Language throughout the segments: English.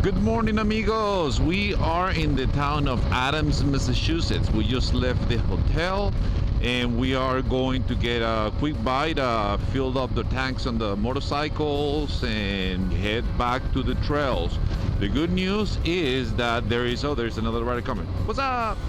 Good morning, amigos. We are in the town of Adams, Massachusetts. We just left the hotel and we are going to get a quick bite, fill up the tanks on the motorcycles and head back to the trails. The good news is that there's another rider coming. What's up?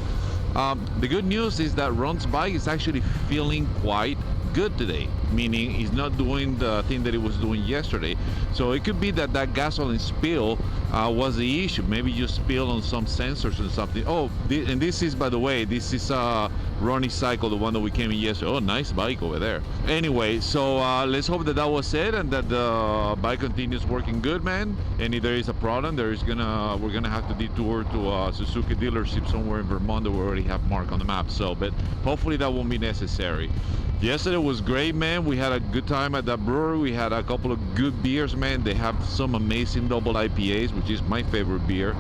The good news is that Ron's bike is actually feeling quite good today, meaning he's not doing the thing that he was doing yesterday. So it could be that gasoline spill was the issue. Maybe you spilled on some sensors or something. And this is, by the way, this is Ronny's cycle, the one that we came in yesterday. Oh, nice bike over there. Anyway, so let's hope that was it and that the bike continues working good, man. And if there is a problem, we're gonna have to detour to a Suzuki dealership somewhere in Vermont that we already have marked on the map. So, but hopefully that won't be necessary. Yesterday was great, man. We had a good time at that brewery. We had a couple of good beers, man. They have some amazing double IPAs, which is my favorite beer.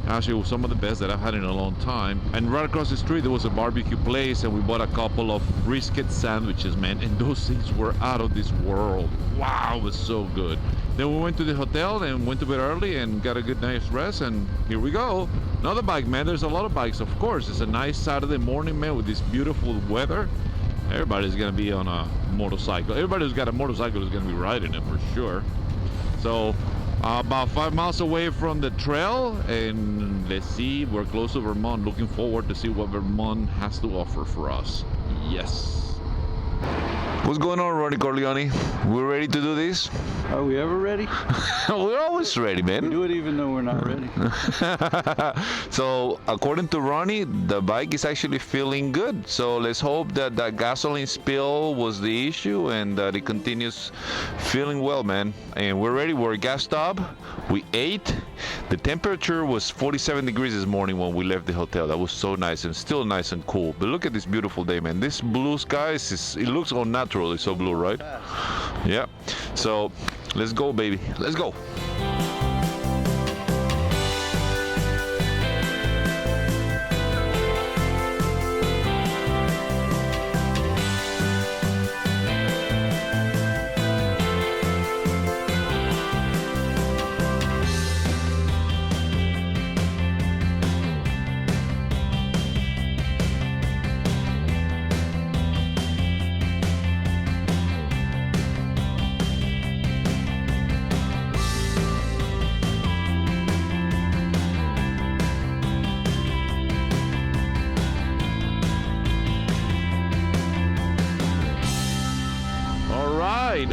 Actually, it was some of the best that I've had in a long time. And right across the street, there was a barbecue place, and we bought a couple of brisket sandwiches, man. And those things were out of this world. Wow, it was so good. Then we went to the hotel and went to bed early and got a good night's rest. And here we go. Another bike, man. There's a lot of bikes, of course. It's a nice Saturday morning, man, with this beautiful weather. Everybody's gonna be on a motorcycle. Everybody who's got a motorcycle is gonna be riding it for sure. So about 5 miles away from the trail, and let's see, we're close to Vermont. Looking forward to see what Vermont has to offer for us. Yes. What's going on, Ronny Corleone? We're ready to do this? Are we ever ready? We're always ready, man. We do it even though we're not ready. So, according to Ronny, the bike is actually feeling good. So let's hope that that gasoline spill was the issue and that it continues feeling well, man. And we're ready. We're at a gas stop. We ate. The temperature was 47 degrees this morning when we left the hotel. That was so nice and still nice and cool. But look at this beautiful day, man. This blue sky, it looks unnatural. It's so blue, right? Yeah. So let's go, baby. Let's go.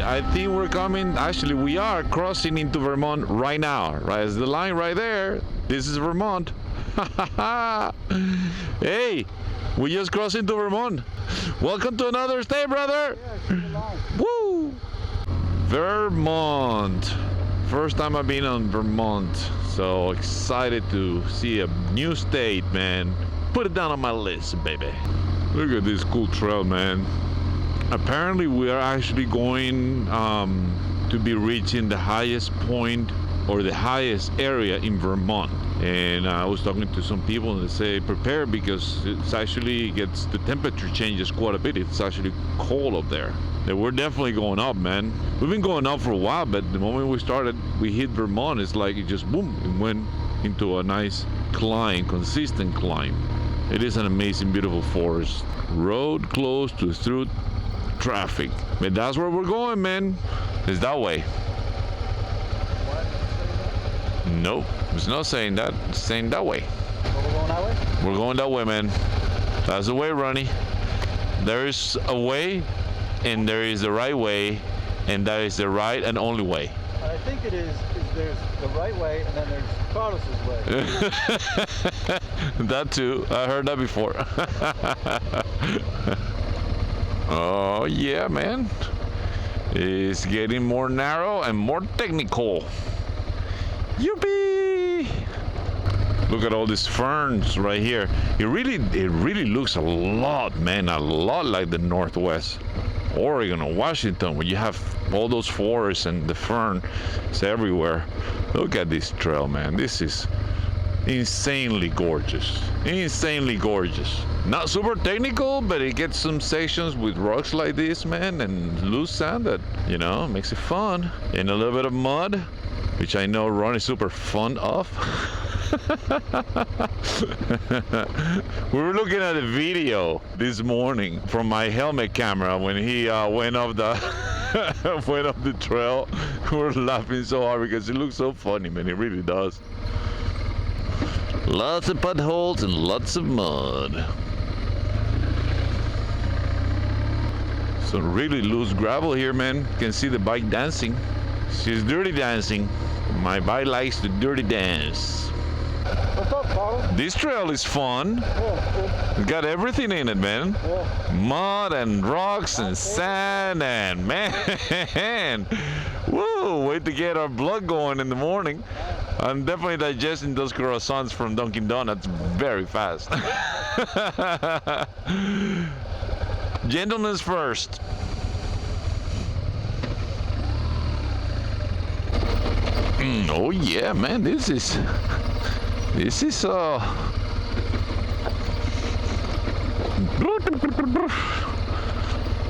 I think we're coming, actually we are crossing into Vermont right now, right? It's the line right there. This is Vermont. Hey, we just crossed into Vermont. Welcome to another state, brother. Yeah, woo! Vermont. First time I've been on Vermont, so excited to see a new state, man. Put it down on my list, baby. Look at this cool trail, man. Apparently we are actually going to be reaching the highest point or the highest area in Vermont. And I was talking to some people and they say prepare because the temperature changes quite a bit. It's actually cold up there. And we're definitely going up, man. We've been going up for a while, but the moment we hit Vermont, it's like it just boom, it went into a nice climb, consistent climb. It is an amazing, beautiful forest. Road closed to through traffic. But that's where we're going, man. It's that way. Nope, it's not saying that. It's saying that way. We're going that way? We're going that way, man. That's the way, Ronny. There is a way, and there is the right way, and that is the right and only way. I think it is there's the right way, and then there's Carlos's way. That too. I heard that before. Oh yeah, man. It's getting more narrow and more technical. Yippee! Look at all these ferns right here. It really looks a lot, man, a lot like the Northwest. Oregon or Washington, where you have all those forests and the fern is everywhere. Look at this trail, man. This is insanely gorgeous. Insanely gorgeous. Not super technical, but it gets some sections with rocks like this, man, and loose sand that, you know, makes it fun. And a little bit of mud. which I know Ron is super fond of. We were looking at a video this morning from my helmet camera when he went up the went up the trail. We were laughing so hard because it looks so funny, man. It really does. Lots of potholes and lots of mud. Some really loose gravel here, man. You can see the bike dancing. She's dirty dancing. My bike likes to dirty dance. What's up, Carlos? This trail is fun. Yeah, It's got everything in it, man. yeah. Mud and rocks and sand and man. Woo! Wait to get our blood going in the morning. I'm definitely digesting those croissants from Dunkin' Donuts very fast. Gentleness first. Oh yeah, man, this is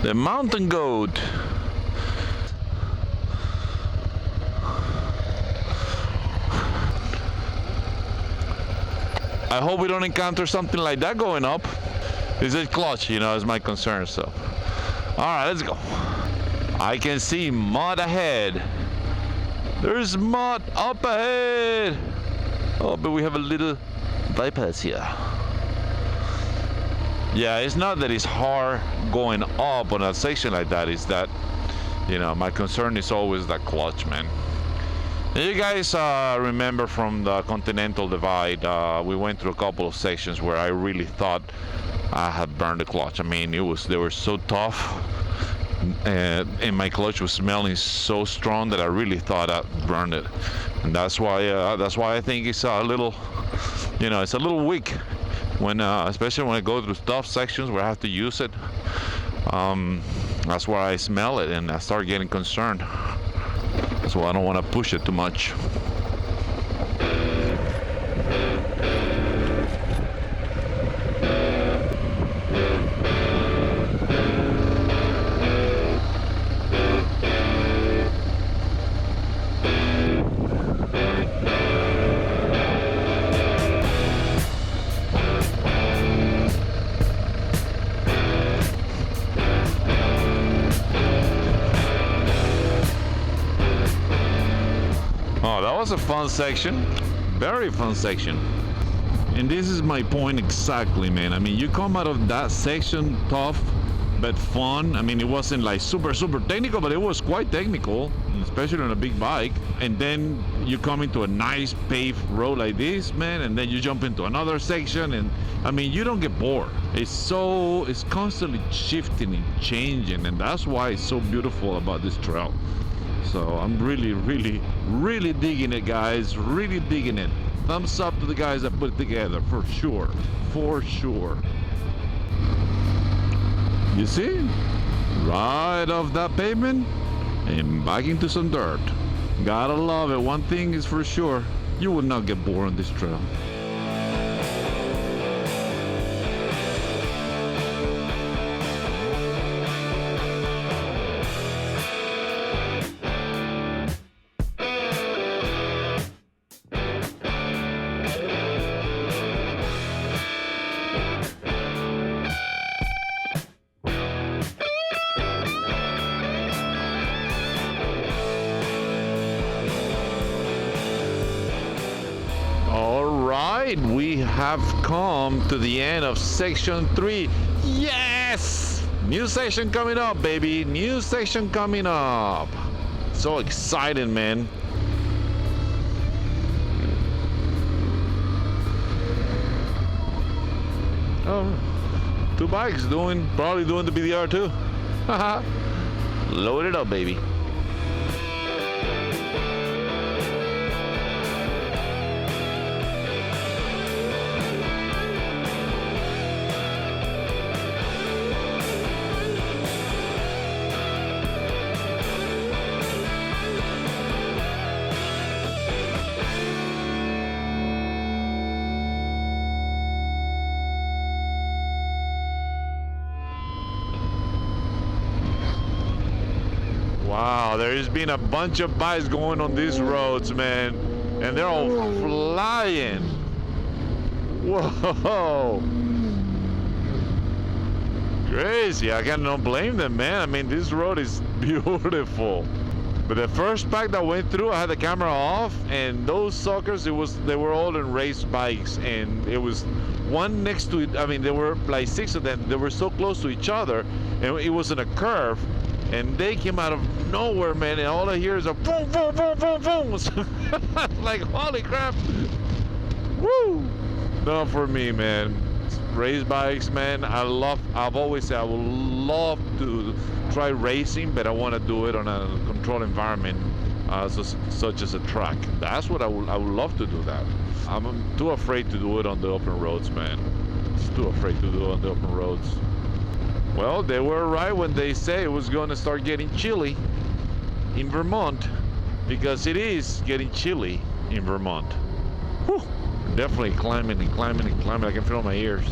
the mountain goat. I hope we don't encounter something like that going up. Is it clutch, is my concern. So all right, let's go. I can see mud ahead. There's mud up ahead. Oh, but we have a little bypass here. Yeah, it's not that it's hard going up on a section like that. It's that, my concern is always that clutch, man. And you guys remember from the Continental Divide, we went through a couple of sections where I really thought I had burned the clutch. I mean, they were so tough. And my clutch was smelling so strong that I really thought I burned it, and that's why I think it's a little, it's a little weak when, especially when I go through tough sections where I have to use it. That's why I smell it and I start getting concerned. That's why I don't want to push it too much. Oh, that was a fun section. Very fun section. And this is my point exactly, man. I mean, you come out of that section tough, but fun. I mean, it wasn't like super technical, but it was quite technical, especially on a big bike. And then you come into a nice paved road like this, man, and then you jump into another section, and I mean, you don't get bored. It's constantly shifting and changing, and that's why it's so beautiful about this trail. So I'm really digging it, guys. Really digging it. Thumbs up to the guys that put it together, for sure. For sure. You see? Right off that pavement and back into some dirt. Gotta love it. One thing is for sure, you will not get bored on this trail. We have come to the end of section 3. Yes! New section coming up, baby. New section coming up. So exciting, man. Oh, two bikes probably doing the BDR too. Haha. Load it up, baby. Oh, there's been a bunch of bikes going on these roads, man, and they're all flying. Whoa. Crazy. I cannot blame them, man. I mean, this road is beautiful. But the first pack that went through, I had the camera off, and those suckers, they were all in race bikes, and it was one next to it. I mean, there were like 6 of them. They were so close to each other, and it was in a curve, and they came out of nowhere, man, and all I hear is a boom, boom, boom, boom, boom. Like, holy crap. Woo! Not for me, man. Race bikes, man. I've always said I would love to try racing, but I want to do it on a controlled environment, such as a track. That's what I would love to do that. I'm too afraid to do it on the open roads, man. Just too afraid to do it on the open roads. Well, they were right when they say it was going to start getting chilly in Vermont, because it is getting chilly in Vermont. Whew. Definitely climbing and climbing and climbing. I can feel my ears.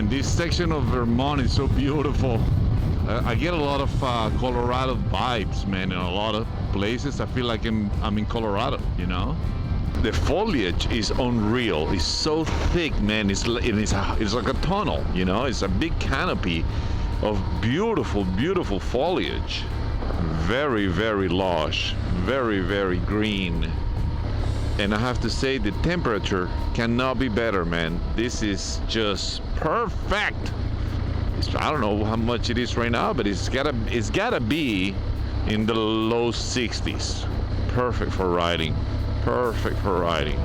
This section of Vermont is so beautiful. I get a lot of Colorado vibes, man. In a lot of places, I feel like I'm in Colorado, you know? The foliage is unreal. It's so thick, man. It's like a tunnel, you know? It's a big canopy of beautiful, beautiful foliage. Very, very lush. Very, very green. And I have to say, the temperature cannot be better, man. This is just perfect. I don't know how much it is right now, but it's gotta be in the low 60s. Perfect for riding. Perfect for riding.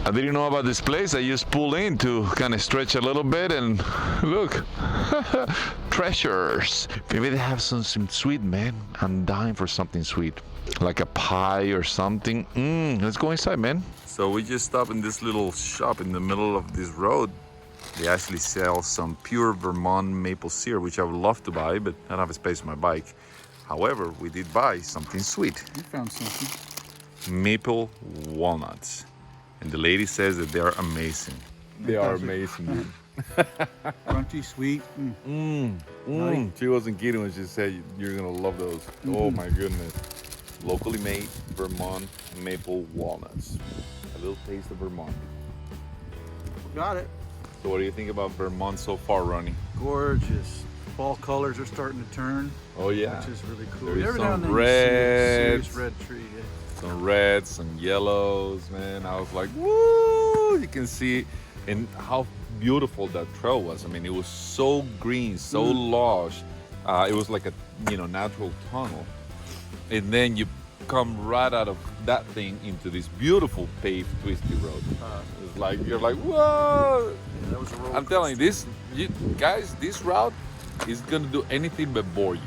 I didn't know about this place. I just pulled in to kind of stretch a little bit, and look, treasures. Maybe they have something sweet, man. I'm dying for something sweet, like a pie or something. Let's go inside, man. So we just stopped in this little shop in the middle of this road. They actually sell some pure Vermont maple syrup, which I would love to buy, but I don't have a space on my bike. However, we did buy something sweet. You found something. Maple walnuts. And the lady says that they are amazing. They are amazing, dude. Crunchy, sweet. Nice. She wasn't kidding when she said you're gonna love those. Oh my goodness. Locally made Vermont maple walnuts. A little taste of Vermont. Got it. So what do you think about Vermont so far, Ronny? Gorgeous. fall colors are starting to turn. Oh yeah. Which is really cool. There is Every some now and then you see a serious reds. red tree. Yeah. Some reds, some yellows, man. I was like, woo! You can see and how beautiful that trail was. I mean, it was so green, so lush. It was like a natural tunnel, and then you come right out of that thing into this beautiful paved twisty road. It's like you're like, whoa! Yeah, that was a roller I'm telling you, guys, this route is gonna do anything but bore you.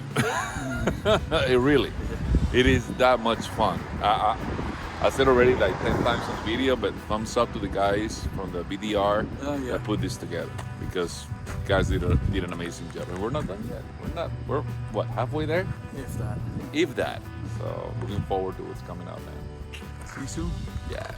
It is that much fun. I said already like 10 times on the video, but thumbs up to the guys from the BDR that put this together, because guys did an amazing job. And we're not done yet. We're what, halfway there? If that. So looking forward to what's coming up, man. See you soon. Yeah.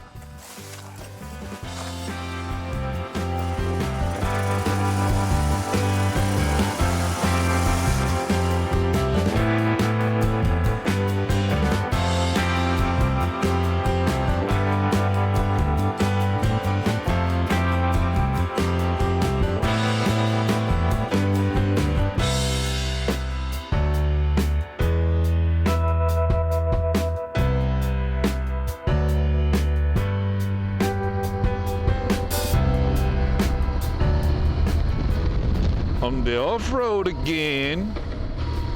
On the off-road again.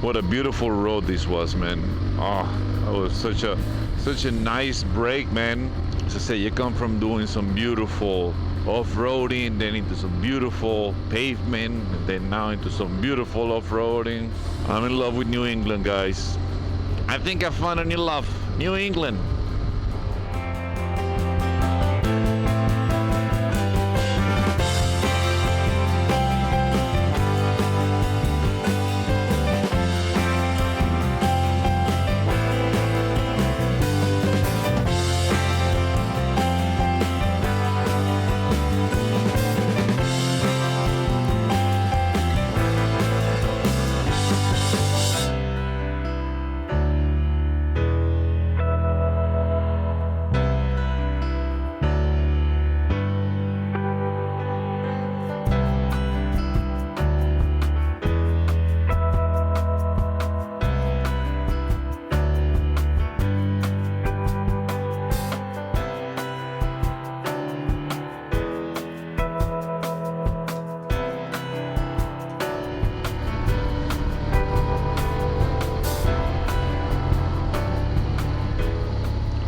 What a beautiful road this was, man. Oh, it was such a nice break, man. As I say, you come from doing some beautiful off-roading, then into some beautiful pavement, and then now into some beautiful off-roading. I'm in love with New England, guys. I think I found a new love. New England.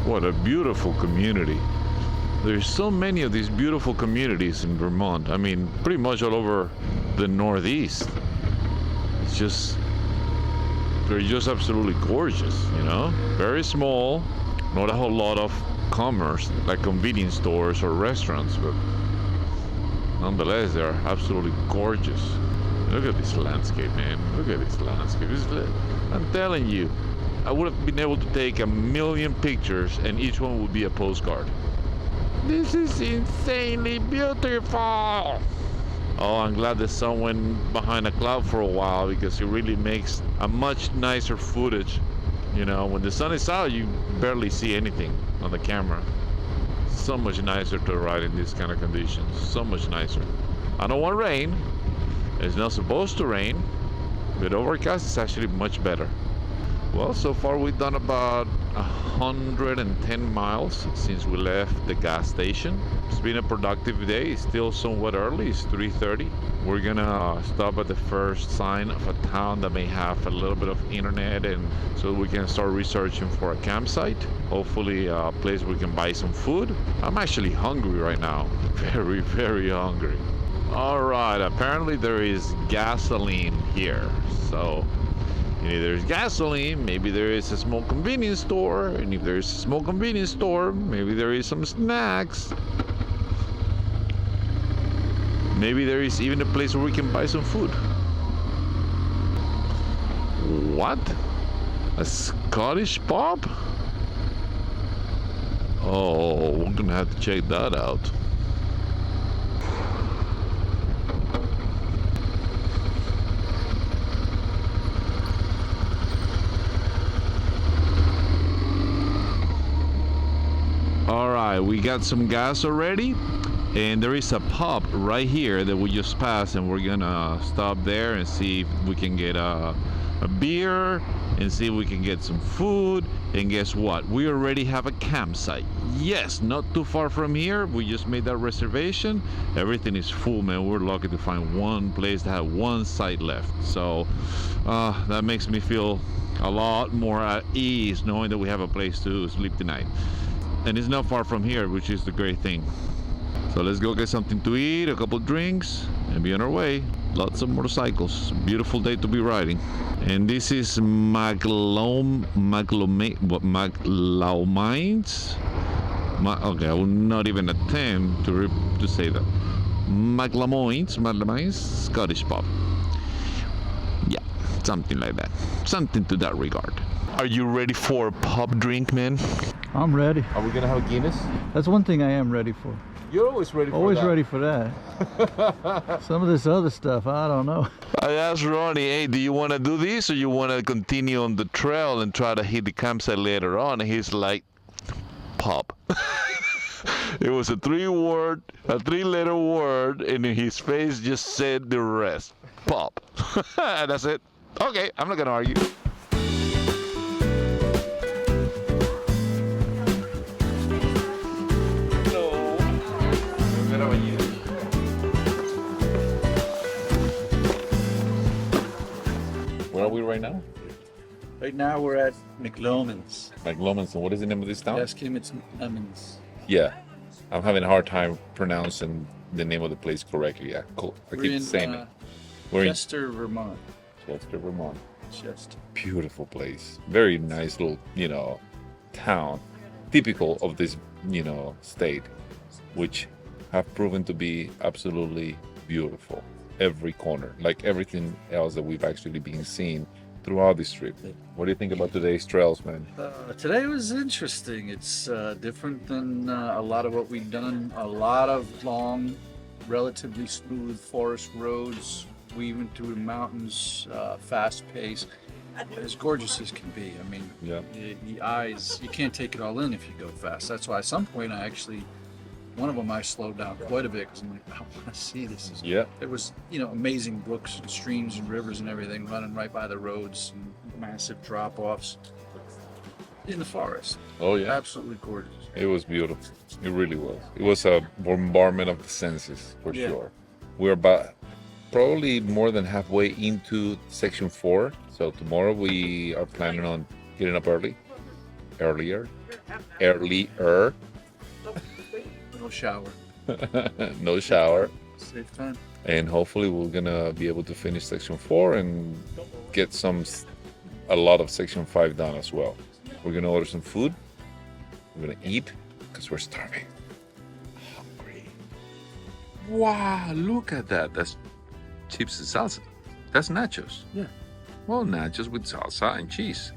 What a beautiful community. There's so many of these beautiful communities in Vermont. I mean, pretty much all over the Northeast. They're just absolutely gorgeous, you know? Very small, not a whole lot of commerce, like convenience stores or restaurants, but nonetheless, they're absolutely gorgeous. Look at this landscape, man. Look at this landscape. I'm telling you, I would have been able to take 1,000,000 pictures and each one would be a postcard. This is insanely beautiful. Oh, I'm glad the sun went behind a cloud for a while, because it really makes a much nicer footage. You know, when the sun is out, you barely see anything on the camera. So much nicer to ride in these kind of conditions. So much nicer. I don't want rain. It's not supposed to rain, but overcast is actually much better. Well, so far we've done about 110 miles since we left the gas station. It's been a productive day. It's still somewhat early. It's 3:30. We're gonna stop at the first sign of a town that may have a little bit of internet, and so we can start researching for a campsite. Hopefully a place where we can buy some food. I'm actually hungry right now. Very, very hungry. All right, apparently there is gasoline here. So if there's gasoline, maybe there is a small convenience store, and if there's a small convenience store, maybe there is some snacks. Maybe there is even a place where we can buy some food. What? A Scottish pub? Oh, we're gonna have to check that out. All right, we got some gas already. And there is a pub right here that we just passed, and we're gonna stop there and see if we can get a beer and see if we can get some food. And guess what? We already have a campsite. Yes, not too far from here. We just made that reservation. Everything is full, man. We're lucky to find one place that had one site left. So that makes me feel a lot more at ease knowing that we have a place to sleep tonight. And it's not far from here, which is the great thing. So let's go get something to eat, a couple drinks, and be on our way. Lots of motorcycles. Beautiful day to be riding. And this is McLaumines. Okay, I will not even attempt to say that. McLaumines, Scottish pub. Yeah, something like that. Something to that regard. Are you ready for a pub drink, man? I'm ready. Are we gonna have a Guinness? That's one thing I am ready for. You're always ready for Always that. ready for that. Some of this other stuff, I don't know. I asked Ronnie, hey, do you want to do this or you want to continue on the trail and try to hit the campsite later on? And he's like, pub. It was a three-letter word, and his face just said the rest. Pub. And that's it. Okay, I'm not going to argue. Where are we right now? Right now we're at McLaumines. McLaumines. And what is the name of this town? Ask him it's lemons. Yeah, I'm having a hard time pronouncing the name of the place correctly. I keep saying it. We're in Chester, Vermont. Chester, Vermont. Chester. Beautiful place. Very nice little, town. Typical of this, state, which have proven to be absolutely beautiful. Every corner, like everything else that we've actually been seeing throughout this trip. What do you think about today's trails, man? Today was interesting. It's different than a lot of what we've done. A lot of long, relatively smooth forest roads, weaving through the mountains, fast pace. As gorgeous as can be. I mean, Yeah. the eyes, you can't take it all in if you go fast. That's why at some point one of them I slowed down quite a bit because I'm like, I want to see this. Yeah. There was, amazing brooks and streams and rivers and everything running right by the roads and massive drop-offs in the forest. Oh yeah. Absolutely gorgeous. It was beautiful. It really was. It was a bombardment of the senses for Yeah. sure. We're about probably more than halfway into section 4. So tomorrow we are planning on getting up earlier. No shower. No shower. Safe time. And hopefully we're gonna be able to finish section 4 and get a lot of section 5 done as well. We're gonna order some food. We're gonna eat because we're starving. Hungry. Wow, look at that. That's chips and salsa. That's nachos. Yeah. Well, nachos with salsa and cheese.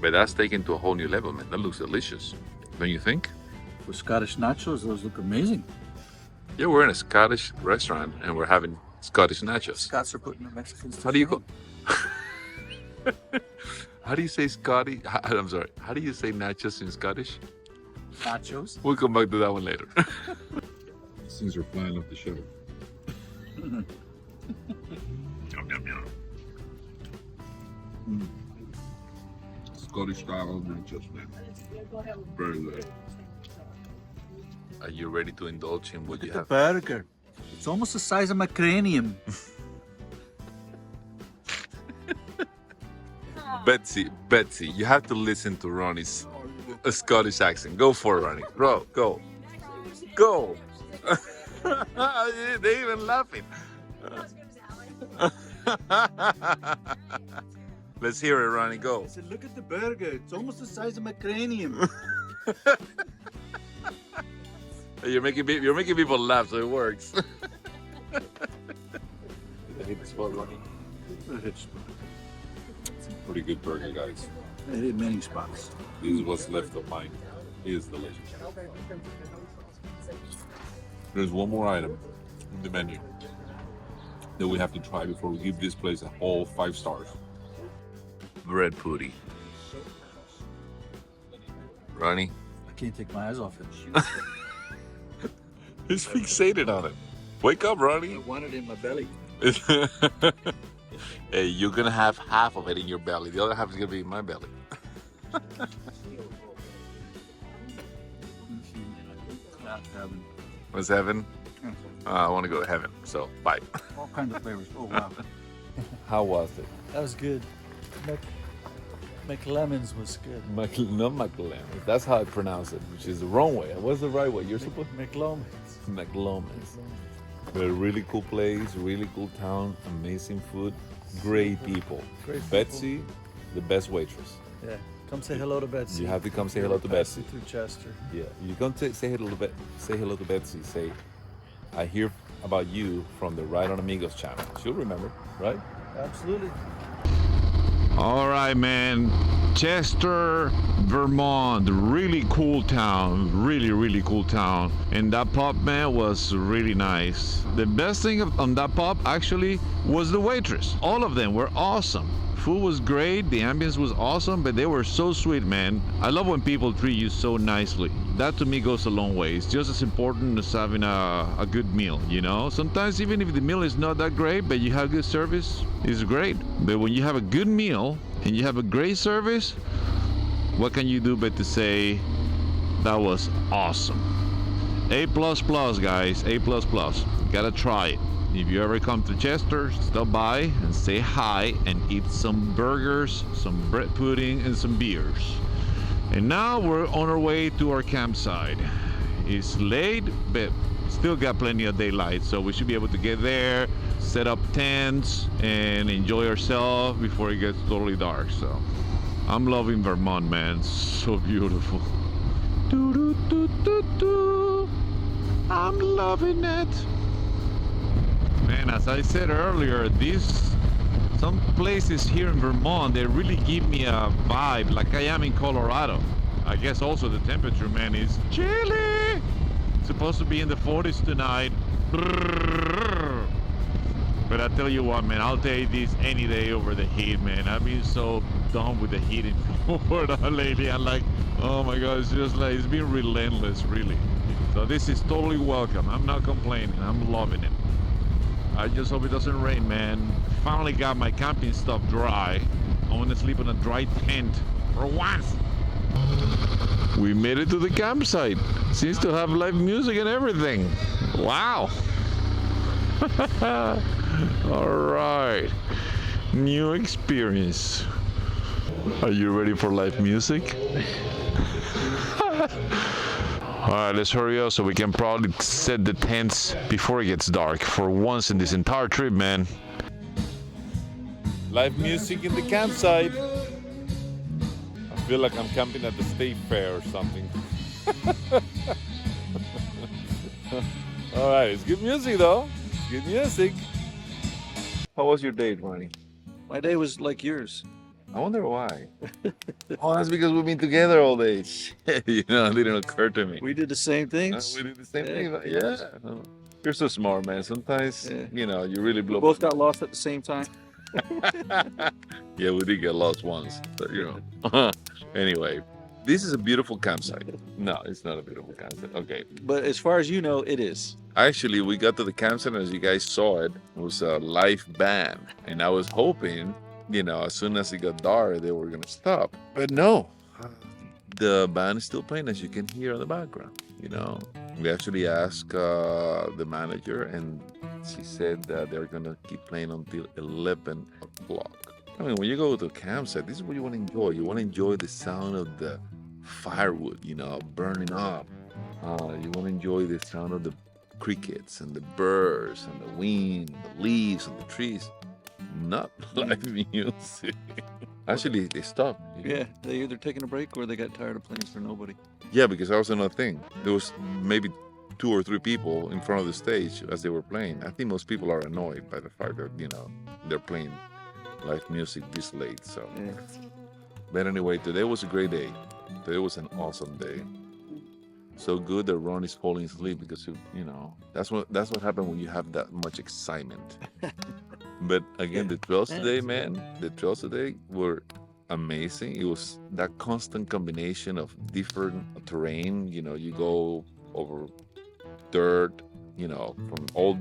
But that's taken to a whole new level, man. That looks delicious. Don't you think? With Scottish nachos, those look amazing. Yeah, we're in a Scottish restaurant and we're having Scottish nachos. Scots are putting the Mexicans to How do you shame. How do you say Scotty? I'm sorry. How do you say nachos in Scottish? Nachos? We'll come back to that one later. These things are flying off the shelf. Yum, yum, yum. Scottish style nachos, man. Very good. Are you ready to indulge in what you have? Burger. It's almost the size of my cranium. Betsy, you have to listen to Ronnie's Scottish accent. Go for it, Ronnie. Bro, go. Go. They're even laughing. Let's hear it, Ronnie. Go. I said, look at the burger. It's almost the size of my cranium. You're making people laugh, so it works. I hit the spot, Ronnie. It's a pretty good burger, guys. I hit many spots. This is what's left of mine. It is delicious. There's one more item in the menu that we have to try before we give this place a whole 5 stars. Bread putty. Ronnie? I can't take my eyes off it. He's fixated on it. Wake up, I Ronnie. want it in my belly. Hey, you're gonna have half of it in your belly. The other half is gonna be in my belly. Not having What's heaven? I want to go to heaven. So bye. all kinds of flavors. Oh wow. How was it? That was good. McLemon's was good. Not McLemon's. That's how I pronounce it, which is the wrong way. What's the right way? You're supposed McLemon's. McLemon's. But a really cool place, really cool town, amazing food, great people. Great people. Betsy, the best waitress. Yeah. Come say hello to Betsy. You have to come say hello to Betsy. Through Chester. Yeah, you come to say hello to say hello to Betsy. Say, I hear about you from the Ride on Amigos channel. She'll remember, right? Absolutely. All right, man. Chester, Vermont, really cool town. Really cool town. And that pub, man, was really nice. The best thing on that pub actually was the waitress. All of them were awesome. Food was great, the ambience was awesome, but they were so sweet, man. I love when people treat you so nicely. That to me goes a long way. It's just as important as having a good meal, you know? Sometimes even if the meal is not that great, but you have good service, it's great. But when you have a good meal and you have a great service, what can you do but to say, that was awesome. A++, guys, A++. Gotta try it. If you ever come to Chester, stop by and say hi and eat some burgers, some bread pudding, and some beers. And now we're on our way to our campsite. It's late, but still got plenty of daylight, so we should be able to get there, set up tents, and enjoy ourselves before it gets totally dark. So I'm loving Vermont, man. So beautiful. I'm loving it. Man, as I said earlier, some places here in Vermont, they really give me a vibe like I am in Colorado. I guess also the temperature, man, is chilly. It's supposed to be in the 40s tonight. But I tell you what, man, I'll take this any day over the heat, man. I've been so done with the heat in Florida lately. I'm like, oh my God, it's just like, it's been relentless, really. So this is totally welcome. I'm not complaining. I'm loving it. I just hope it doesn't rain, man. Finally got my camping stuff dry. I want to sleep in a dry tent for once. We made it to the campsite. Seems to have live music and everything. Wow. All right. New experience. Are you ready for live music? All right, let's hurry up so we can probably set the tents before it gets dark for once in this entire trip, man. Live music in the campsite. I feel like I'm camping at the state fair or something. All right, it's good music though. It's good music. How was your day, Ronnie? My day was like yours. I wonder why. Oh, that's because we've been together all day. Shit, you know, it didn't occur to me. We did the same things. We did the same thing. Yeah. You're so smart, man. Sometimes, you know, you really blow. We both got lost at the same time. Yeah, we did get lost once, but you know. Anyway, this is a beautiful campsite. No, it's not a beautiful campsite. Okay. But as far as you know, it is. Actually, we got to the campsite, and as you guys saw it was a live band. And I was hoping, you know, as soon as it got dark, they were going to stop. But no, the band is still playing, as you can hear in the background, you know. We actually asked the manager, and she said that they're going to keep playing until 11 o'clock. I mean, when you go to a campsite, this is what you want to enjoy. You want to enjoy the sound of the firewood, you know, burning up. You want to enjoy the sound of the crickets and the birds and the wind, the leaves of the trees. Not live music. Actually, they stopped. Yeah, they either taking a break or they got tired of playing for nobody. Yeah, because that was another thing. There was maybe 2 or 3 people in front of the stage as they were playing. I think most people are annoyed by the fact that, you know, they're playing live music this late. So, Yeah. But anyway, today was a great day. Today was an awesome day. So good that Ron is falling asleep because, you know, that's what happened when you have that much excitement. But again, the trails today, man, the trails today were amazing. It was that constant combination of different terrain. You know, you go over dirt, you know, from all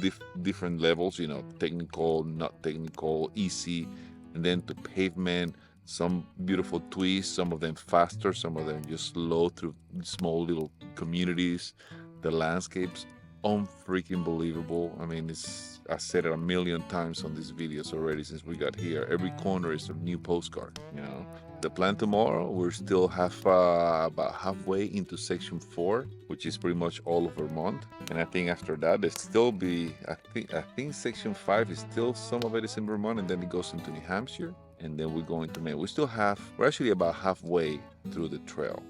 different levels, you know, technical, not technical, easy, and then to pavement, some beautiful twists, some of them faster, some of them just slow through small little communities. The landscapes, unfreaking believable. I mean, I said it a million times on these videos already since we got here. Every corner is a new postcard, you know. The plan tomorrow, we're still about halfway into section 4, which is pretty much all of Vermont. And I think after that, there's still be, I think section 5 is still, some of it is in Vermont, and then it goes into New Hampshire. And then we're going to Maine. We're actually about halfway through the trail.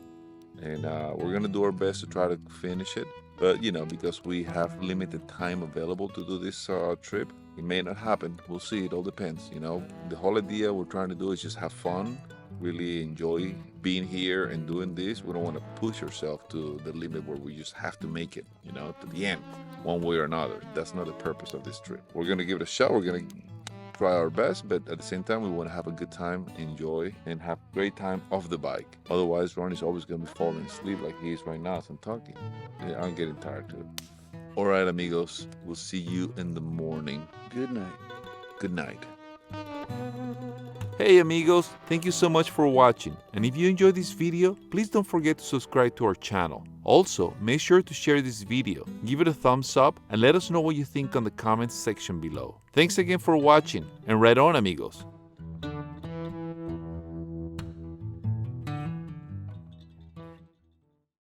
And we're going to do our best to try to finish it. But, you know, because we have limited time available to do this trip, it may not happen. We'll see. It all depends. You know, the whole idea we're trying to do is just have fun, really enjoy being here and doing this. We don't want to push ourselves to the limit where we just have to make it, you know, to the end, one way or another. That's not the purpose of this trip. We're going to give it a shot. We're going to try our best, but at the same time, we want to have a good time, enjoy, and have great time off the bike. Otherwise, Ronnie's always going to be falling asleep like he is right now as I'm talking. Yeah, I'm getting tired too. All right, amigos. We'll see you in the morning. Good night. Good night. Hey amigos, thank you so much for watching, and if you enjoyed this video, please don't forget to subscribe to our channel. Also, make sure to share this video, give it a thumbs up, and let us know what you think on the comments section below. Thanks again for watching, and right on amigos!